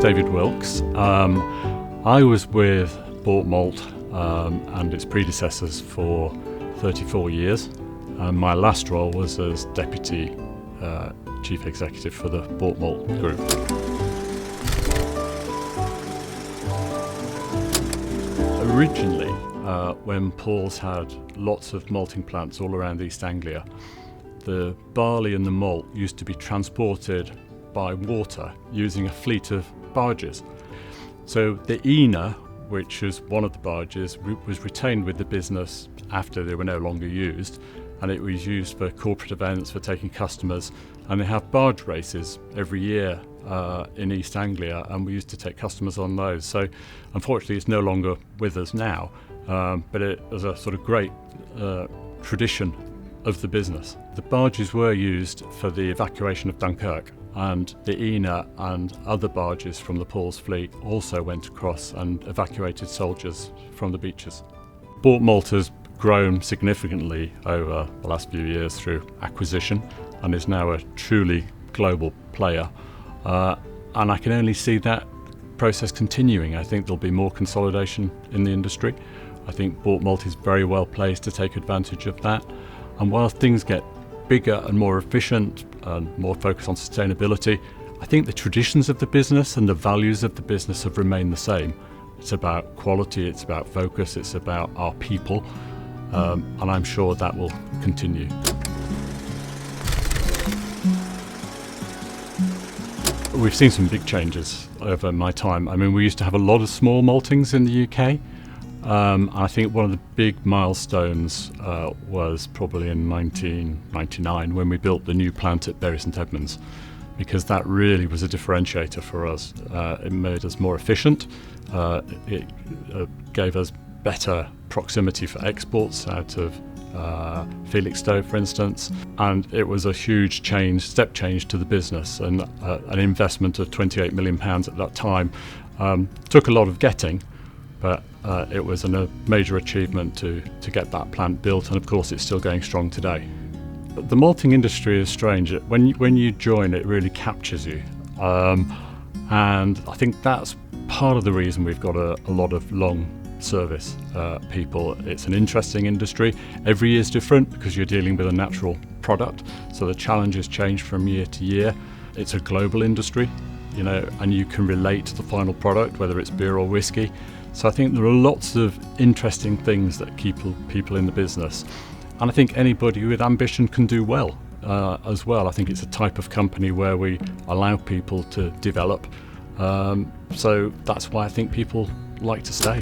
David Wilkes. I was with Boortmalt and its predecessors for 34 years. My last role was as Deputy Chief Executive for the Boortmalt Group. Originally, when Pauls had lots of malting plants all around East Anglia, the barley and the malt used to be transported by water using a fleet of barges. So the Ina, which was one of the barges, was retained with the business after they were no longer used, and it was used for corporate events, for taking customers, and they have barge races every year in East Anglia, and we used to take customers on those. So unfortunately it's no longer with us now, but it was a sort of great tradition of the business. The barges were used for the evacuation of Dunkirk, and the Ina and other barges from the Pauls fleet also went across and evacuated soldiers from the beaches. Boortmalt has grown significantly over the last few years through acquisition and is now a truly global player, and I can only see that process continuing. I think there'll be more consolidation in the industry. I think Boortmalt is very well placed to take advantage of that, and while things get bigger and more efficient and more focused on sustainability, I think the traditions of the business and the values of the business have remained the same. It's about quality, it's about focus, it's about our people, and I'm sure that will continue. We've seen some big changes over my time. I mean, we used to have a lot of small maltings in the UK. I think one of the big milestones was probably in 1999 when we built the new plant at Bury St Edmunds, because that really was a differentiator for us. It made us more efficient, it gave us better proximity for exports out of Felixstowe, for instance, and it was a huge change, step change to the business, and an investment of £28 million at that time. Took a lot of getting, but it was a major achievement to get that plant built, and of course it's still going strong today. But the malting industry is strange. When you join, it really captures you, and I think that's part of the reason we've got a lot of long service people. It's an interesting industry. Every year is different because you're dealing with a natural product, so the challenges change from year to year. It's a global industry, and you can relate to the final product, whether it's beer or whiskey. So I think there are lots of interesting things that keep people in the business, and I think anybody with ambition can do well as well. I think it's a type of company where we allow people to develop, so that's why I think people like to stay.